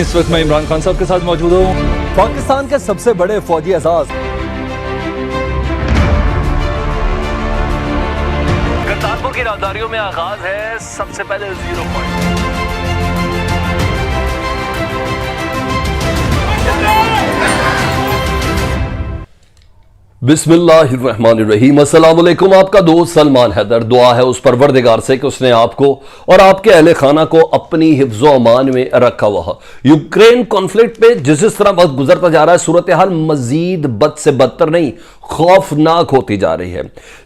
इस वक्त मैं इमरान खान साहब के साथ मौजूद हूँ। पाकिस्तान के सबसे बड़े फौजी एजाज करतारपुर की राहदारियों में आगाज है सबसे पहले 0 पॉइंट। बिस्मिल्लाहिर्रहमानिर्रहीम। अस्सलाम वालेकुम। आपका दोस्त सलमान हैदर। दुआ है उस परवरदिगार से कि उसने आपको और आपके अहले खाना को अपनी हिफ्ज़ो अमान में रखा हुआ। यूक्रेन कॉन्फ्लिक्ट पे जिस तरह वक्त गुजरता जा रहा है, सूरत हाल मजीद बद से बदतर नहीं खौफनाक होती जा रही है।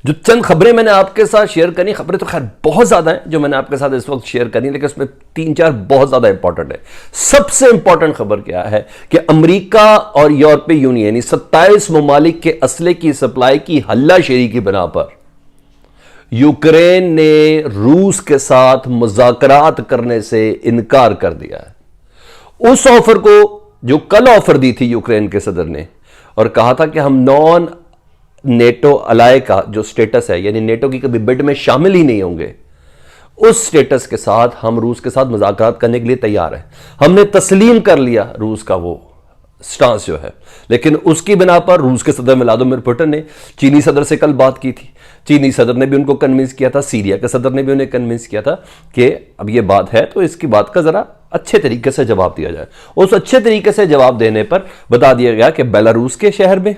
जो चंद खबरें मैंने आपके साथ शेयर करी, खबरें तो खैर बहुत ज़्यादा हैं जो मैंने आपके साथ इस वक्त शेयर करी, लेकिन उसमें 3-4 बहुत ज़्यादा इंपॉर्टेंट है। सबसे इंपॉर्टेंट खबर क्या है कि अमेरिका और यूरोपीय यूनियन 27 ममालिक के असले की सप्लाई की हल्लाशेरी की बिना पर यूक्रेन ने रूस के साथ मुज़ाकरात करने से इनकार कर दिया है। उस ऑफर को जो कल ऑफर दी थी यूक्रेन के सदर ने और कहा था कि हम नॉन नेटो अलाय का जो स्टेटस है, यानी नेटो की कभी बिड में शामिल ही नहीं होंगे, उस स्टेटस के साथ हम रूस के साथ मुज़ाकरात करने के लिए तैयार हैं। हमने तस्लीम कर लिया रूस का वो स्टांस जो है, लेकिन उसकी बिना पर रूस के सदर व्लादिमीर पुतिन ने चीनी सदर से कल बात की थी। चीनी सदर ने भी उनको कन्विंस किया था, सीरिया के सदर ने भी उन्हें कन्विंस किया था कि अब ये बात है तो इसकी बात का जरा अच्छे तरीके से जवाब दिया जाए। उस अच्छे तरीके से जवाब देने पर बता दिया गया कि बेलारूस के शहर में,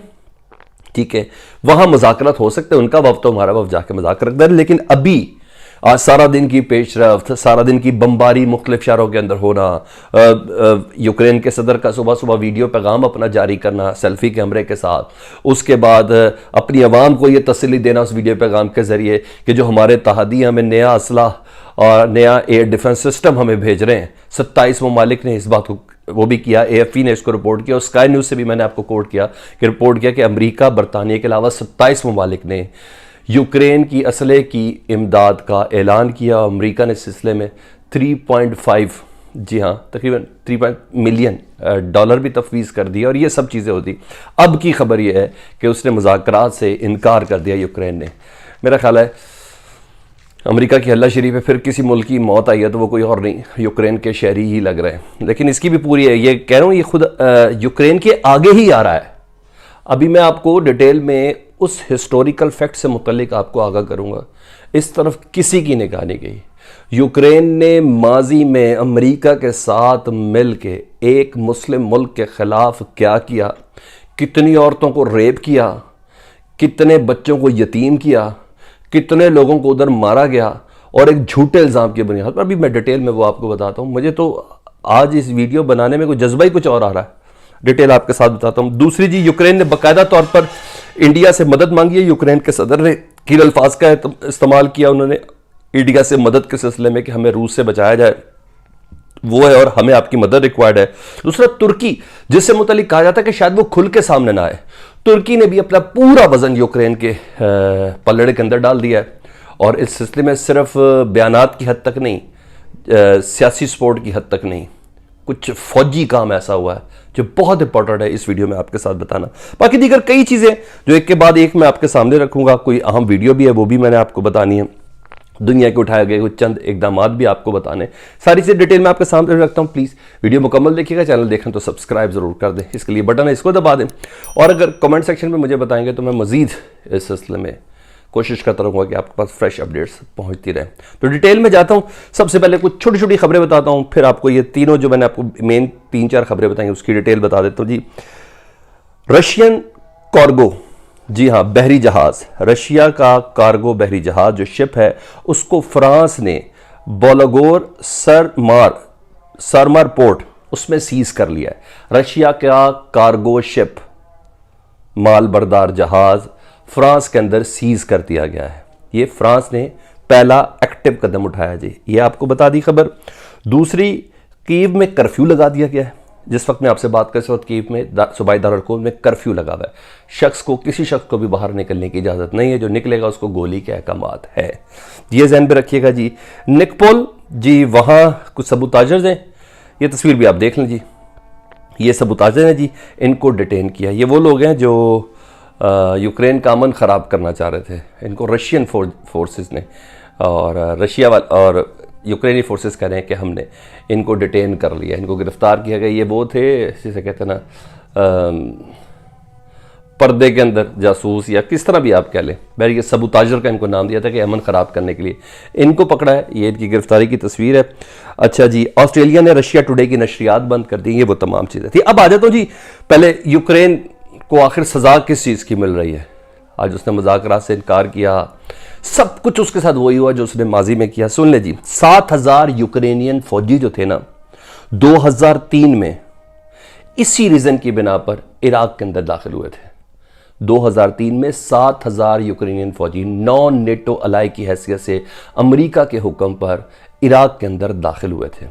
ठीक है, वहां मुज़ाकरात हो सकते हैं, उनका वफ्द तो हमारा वफ्द जाके मुज़ाकरात कर, लेकिन अभी आज सारा दिन की पेशरफ्त, सारा दिन की बमबारी मुख्तलिफ शहरों के अंदर होना, यूक्रेन के सदर का सुबह सुबह वीडियो पैगाम अपना जारी करना सेल्फी कैमरे के साथ, उसके बाद अपनी आवाम को यह तसल्ली देना उस वीडियो पैगाम के जरिए कि जो हमारे तहादी हमें नया असला और नया एयर डिफेंस सिस्टम हमें भेज रहे हैं। 27 ममालिक ने इस बात को वो भी किया, AFP ने इसको रिपोर्ट किया और स्काई न्यूज़ से भी मैंने आपको कोट किया कि रिपोर्ट किया कि अमेरिका, बरतानिया के अलावा 27 ममालिक ने यूक्रेन की असले की इमदाद का ऐलान किया। अमेरिका ने इस सिलसिले में 3.5, जी हाँ, तकरीबन 3 मिलियन डॉलर भी तफवीज़ कर दिया और ये सब चीज़ें होती। अब की खबर यह है कि उसने मुज़ाकरात से इनकार कर दिया यूक्रेन ने। मेरा ख्याल है अमेरिका की हल्लाशेरी पे फिर किसी मुल्क की मौत आई है तो वो कोई और नहीं, यूक्रेन के शहरी ही लग रहे हैं। लेकिन इसकी भी पूरी है, ये कह रहा हूँ, ये खुद यूक्रेन के आगे ही आ रहा है। अभी मैं आपको डिटेल में उस हिस्टोरिकल फैक्ट से मुतल्लिक आपको आगाह करूंगा। इस तरफ किसी की निगाह नहीं गई। यूक्रेन ने माजी में अमेरिका के साथ मिल के एक मुस्लिम मुल्क के खिलाफ क्या किया, कितनी औरतों को रेप किया, कितने बच्चों को यतीम किया, कितने लोगों को उधर मारा गया, और एक झूठे इल्ज़ाम की बुनियाद पर। अभी मैं डिटेल में वो आपको बताता हूँ। मुझे तो आज इस वीडियो बनाने में कोई जज्बा ही कुछ और आ रहा है, डिटेल आपके साथ बताता हूँ। दूसरी जी, यूक्रेन ने बाकायदा तौर पर इंडिया से मदद मांगी है। यूक्रेन के सदर ने किन अल्फाज का इस्तेमाल किया उन्होंने इंडिया से मदद के सिलसिले में कि हमें रूस से बचाया जाए, वो है और हमें आपकी मदद रिक्वायर्ड है। दूसरा तुर्की, जिससे मुतालिक कहा जाता है कि शायद वो खुल के सामने ना आए, तुर्की ने भी अपना पूरा वजन यूक्रेन के पलड़े के अंदर डाल दिया है और इस सिलसिले में सिर्फ बयानात की हद तक नहीं, सियासी सपोर्ट की हद तक नहीं, कुछ फौजी काम ऐसा हुआ है जो बहुत इंपॉर्टेंट है इस वीडियो में आपके साथ बताना। बाकी दीगर कई चीज़ें जो एक के बाद एक मैं आपके सामने रखूंगा, कोई अहम वीडियो भी है वो भी मैंने आपको बतानी है, दुनिया के उठाए गए कुछ चंद इकदामात भी आपको बताने, सारी चीज़ डिटेल में आपके सामने रखता हूँ। प्लीज़ वीडियो मुकम्मल देखिएगा, चैनल देखें तो सब्सक्राइब ज़रूर कर दें, इसके लिए बटन है इसको दबा दें, और अगर कमेंट सेक्शन में मुझे बताएंगे तो मैं मज़ीद इस सिलसिले में कोशिश करता रहूँगा कि आपके पास फ्रेश अपडेट्स पहुँचती रहे। तो डिटेल में जाता हूँ। सबसे पहले कुछ छोटी छोटी खबरें बताता हूँ, फिर आपको ये तीनों जो मैंने आपको मेन 3-4 खबरें बताएंगे उसकी डिटेल बता देता हूँ जी। रशियन कार्गो, जी हाँ, बहरी जहाज़, रशिया का कार्गो बहरी जहाज़ जो शिप है उसको फ्रांस ने बोलागोर सरमार पोर्ट उसमें सीज कर लिया है। रशिया का कार्गो शिप, माल बरदार जहाज़ फ्रांस के अंदर सीज कर दिया गया है। ये फ्रांस ने पहला एक्टिव कदम उठाया जी, ये आपको बता दी खबर। दूसरी, कीव में कर्फ्यू लगा दिया गया है। जिस वक्त मैं आपसे बात कर रहा हूँ कीव में सूबाई दारुल में कर्फ्यू लगा हुआ है। किसी शख्स को भी बाहर निकलने की इजाज़त नहीं है, जो निकलेगा उसको गोली के अहकामात है, ये ज़हन पे रखिएगा जी। निकपोल जी, वहाँ कुछ सबूताजर्स हैं, ये तस्वीर भी आप देख लें जी, ये सबूताजर हैं जी, इनको डिटेन किया। ये वो लोग हैं जो यूक्रेन का अमन ख़राब करना चाह रहे थे, इनको रशियन फोर्सेस ने और रशिया और यूक्रेनी फोर्सेस कह रहे हैं कि हमने इनको डिटेन कर लिया, इनको गिरफ्तार किया गया। ये वो थे जिसे कहते हैं ना पर्दे के अंदर जासूस, या किस तरह भी आप कह लें, मैंने ये सबूताजर का इनको नाम दिया था कि अमन ख़राब करने के लिए इनको पकड़ा है। ये इनकी गिरफ्तारी की तस्वीर है। अच्छा जी, ऑस्ट्रेलिया ने रशिया टुडे की नशरियात बंद कर दी, ये वो तमाम चीज़ें थी। अब आ जाता हूँ जी, पहले यूक्रेन को आखिर सज़ा किस चीज़ की मिल रही है? आज उसने मुज़ाकरात से इनकार किया, सब कुछ उसके साथ वही हुआ जो उसने माजी में किया। सुन ले जी, 7,000 यूक्रेनियन फौजी जो थे ना 2003 में इसी रीज़न की बिना पर इराक के अंदर दाखिल हुए थे। 2003 में 7,000 यूक्रेनियन फौजी नॉन नेटो अलाई की हैसियत से अमेरिका के हुक्म पर इराक के अंदर दाखिल हुए थे।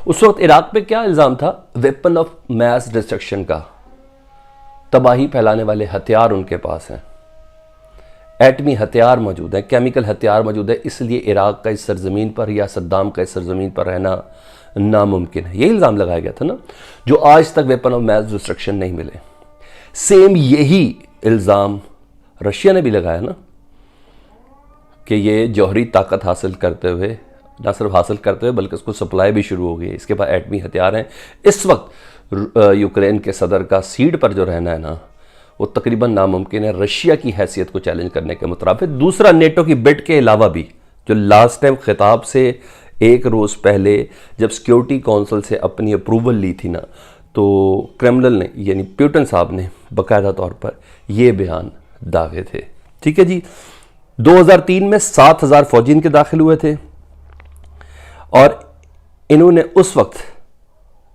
उस वक्त इराक पे क्या इल्ज़ाम था? वेपन ऑफ मैस डिस्ट्रक्शन का, तबाही फैलाने वाले हथियार उनके पास हैं, एटमी हथियार मौजूद है, केमिकल हथियार मौजूद है, इसलिए इराक का इस सरजमीन पर या सद्दाम का इस सरजमीन पर रहना नामुमकिन है। ये इल्ज़ाम लगाया गया था ना, जो आज तक वेपन ऑफ मैस डिस्ट्रक्शन नहीं मिले। सेम यही इल्ज़ाम रशिया ने भी लगाया ना कि ये जौहरी ताकत हासिल करते हुए, ना सिर्फ हासिल करते हुए बल्कि उसको सप्लाई भी शुरू हो गई है, इसके पास एटमी हथियार हैं। इस वक्त यूक्रेन के सदर का सीट पर जो रहना है ना, वो तकरीबन नामुमकिन है रशिया की हैसियत को चैलेंज करने के मुताबिक। दूसरा, नेटो की बिड के अलावा भी जो लास्ट टाइम खिताब से एक रोज़ पहले जब सिक्योरिटी काउंसिल से अपनी अप्रूवल ली थी ना, तो क्रेमलिन ने यानी पुतिन साहब ने बाकायदा तौर पर ये बयान दागे थे। ठीक है जी, 2003 में 7,000 फौजी इनके दाखिल हुए थे और इन्होंने उस वक्त,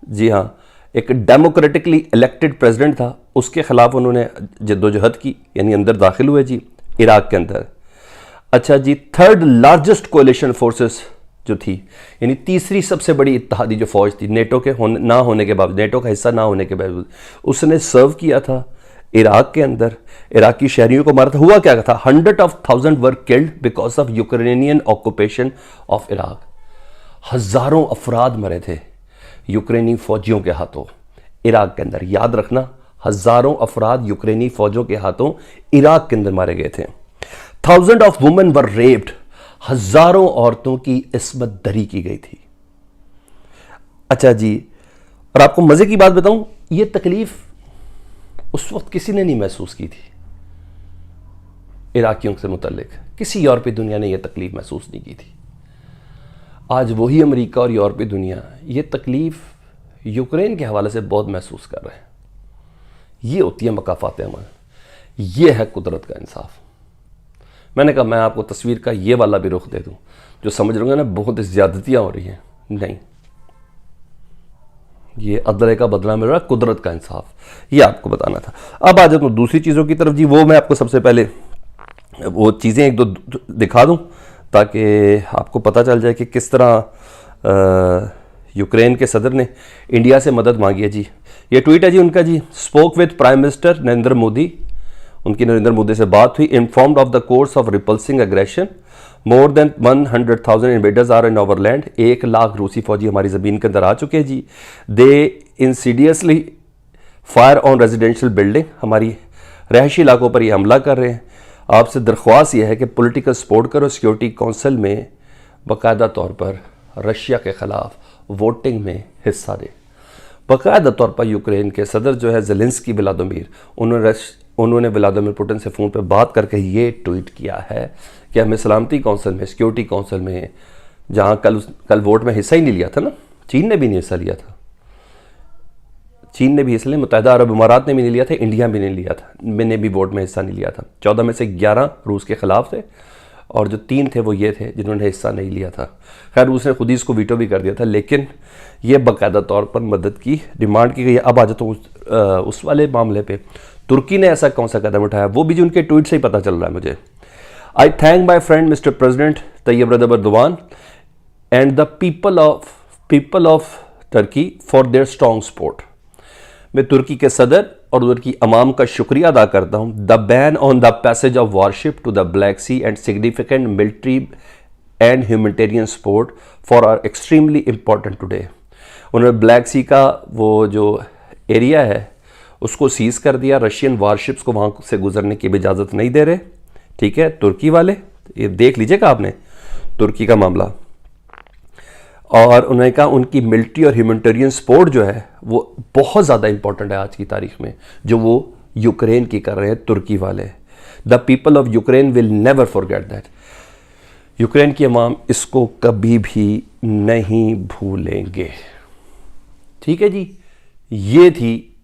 जी हाँ, एक डेमोक्रेटिकली इलेक्टेड प्रेसिडेंट था, उसके खिलाफ उन्होंने जद्दोजहद की, यानी अंदर दाखिल हुए जी इराक के अंदर। अच्छा जी, थर्ड लार्जेस्ट कोalition फोर्सेस जो थी, यानी तीसरी सबसे बड़ी इत्तेहादी जो फौज थी नेटो के ना होने के बावजूद, नेटो का हिस्सा ना होने के बावजूद, उसने सर्व किया था इराक के अंदर, इराकी शहरियों को मारा था। हुआ क्या था? 100,000 were killed because of Ukrainian occupation of Iraq. हजारों अफराद मरे थे यूक्रेनी फौजियों के हाथों इराक के अंदर। याद रखना, हजारों अफराद यूक्रेनी फौजों के हाथों इराक के अंदर मारे गए थे। 1000 ऑफ वुमेन वर रेप्ड, हजारों औरतों की इस्मत दरी की गई थी। अच्छा जी, और आपको मजे की बात बताऊं, यह तकलीफ उस वक्त किसी ने नहीं महसूस की थी इराकियों से मुतल्लिक, किसी यूरोपीय दुनिया ने यह तकलीफ महसूस नहीं की थी। आज वही अमेरिका और यूरोपीय दुनिया ये तकलीफ यूक्रेन के हवाले से बहुत महसूस कर रहे हैं। ये होती है मकाफात अमन, ये है कुदरत का इंसाफ। मैंने कहा मैं आपको तस्वीर का ये वाला भी रुख दे दूं, जो समझ रहे ना बहुत ज़्यादतियाँ हो रही हैं, नहीं, ये अदले का बदला मिल रहा है, कुदरत का इंसाफ, ये आपको बताना था। अब आ जाता हूँ दूसरी चीज़ों की तरफ जी। वो मैं आपको सबसे पहले वो चीज़ें एक दो दिखा दूँ ताकि आपको पता चल जाए कि किस तरह यूक्रेन के सदर ने इंडिया से मदद मांगी है जी। ये ट्वीट है जी उनका जी, spoke with prime minister Narendra Modi, उनकी नरेंद्र मोदी से बात हुई। Informed of the course of repulsing aggression, more than 100,000 invaders are in our land. 1 lakh रूसी फौजी हमारी ज़मीन के अंदर आ चुके हैं जी। They insidiously fire on residential building, हमारी रहायशी इलाकों पर ये हमला कर रहे हैं। आपसे दरख्वास्त यह है कि पॉलिटिकल सपोर्ट करो, सिक्योरिटी काउंसिल में बाकायदा तौर पर रशिया के ख़िलाफ़ वोटिंग में हिस्सा दे। बाकायदा तौर पर यूक्रेन के सदर जो है ज़ेलेंस्की व्लादिमीर, उन्होंने व्लादिमीर पुतिन से फ़ोन पर बात करके ये ट्वीट किया है कि हमें सलामती काउंसिल में, सिक्योरिटी काउंसिल में, जहाँ कल वोट में हिस्सा ही नहीं लिया था ना, चीन ने भी नहीं हिस्सा लिया था, चीन ने भी हिस्सा लिया, मुत्तहिदा अरब अमारात ने भी नहीं लिया था, इंडिया भी नहीं लिया था, मैंने भी वोट में हिस्सा नहीं लिया था। 14 में से 11 रूस के ख़िलाफ़ थे और जो 3 थे वो ये थे जिन्होंने हिस्सा नहीं लिया था। खैर रूस ने खुद ही इसको वीटो भी कर दिया था, लेकिन ये बाकायदा तौर पर मदद की डिमांड की गई है। अब आ जाता हूँ उस वाले मामले पे, तुर्की ने ऐसा कौन सा कदम उठाया, वो भी जो उनके ट्वीट से ही पता चल रहा है मुझे। I thank my friend mister president Tayyip Recep Erdogan and the people of Turkey for their strong support. मैं तुर्की के सदर और उधर की अवाम का शुक्रिया अदा करता हूँ। The ban on the passage of warship to the Black Sea and significant military and humanitarian support for are extremely important today. उन्होंने ब्लैक सी का वो जो एरिया है उसको सीज़ कर दिया, रशियन वारशिप्स को वहाँ से गुजरने की भी इजाज़त नहीं दे रहे। ठीक है, तुर्की वाले, ये देख लीजिएगा आपने तुर्की का मामला। और उन्होंने कहा उनकी मिलिट्री और ह्यूमैनिटेरियन सपोर्ट जो है वो बहुत ज़्यादा इंपॉर्टेंट है आज की तारीख में, जो वो यूक्रेन की कर रहे हैं तुर्की वाले। The people of Ukraine will never forget that. Ukraine की अवाम इसको कभी भी नहीं भूलेंगे। ठीक है जी, ये थी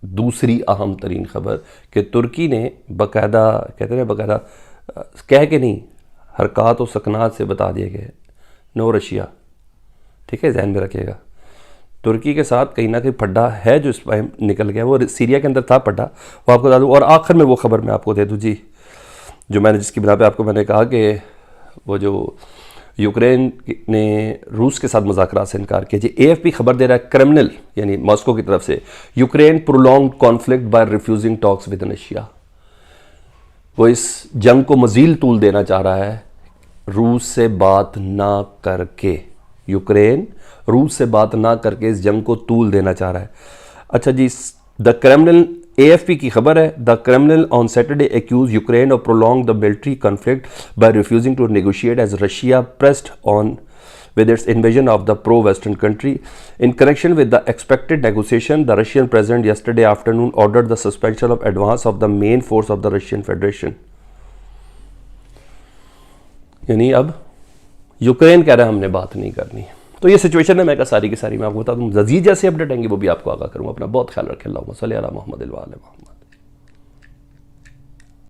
दूसरी अहम तरीन खबर कि तुर्की ने बाकायदा, कहते हैं बाकायदा कह के नहीं, हरकत और सकनात से बता दिया गया नो रशिया। ठीक है, ध्यान में रखिएगा। तुर्की के साथ कहीं ना कहीं पड्डा है जो इस टाइम निकल गया, वो सीरिया के अंदर था पड्डा, वो आपको बता दूँ। और आखिर में वो खबर मैं आपको दे दूँ जी, जो मैंने जिसकी बिना पे आपको मैंने कहा कि वो जो यूक्रेन ने रूस के साथ मुज़ाकरात से इनकार किया जी। AFP खबर दे रहा है क्रेमलिन यानी मॉस्को की तरफ से, Ukraine prolonged conflict by refusing talks with Russia. वो इस जंग को मज़ीद तूल देना चाह रहा है रूस से बात ना करके। यूक्रेन रूस से बात ना करके इस जंग को तूल देना चाह रहा है। अच्छा जी, द क्रेमलिन, AFP की खबर है, the Kremlin on Saturday accuse Ukraine of prolong the military conflict by refusing to negotiate as Russia pressed on with its invasion of the pro-Western country. In connection with the expected negotiation, the Russian president yesterday afternoon ordered the suspension of advance of the main force of the Russian Federation. यानी अब Ukraine कह रहा है हमने बात नहीं करनी। तो ये सिचुएशन है, मैं सारी की सारी मैं आपको बता दूं। मज़ीद जैसे अपडेट आएंगे वो भी आपको आगाह करूंगा। अपना बहुत ख्याल रखें। अल्लाहुम्मा सल्ली अला मुहम्मद व आले मुहम्मद।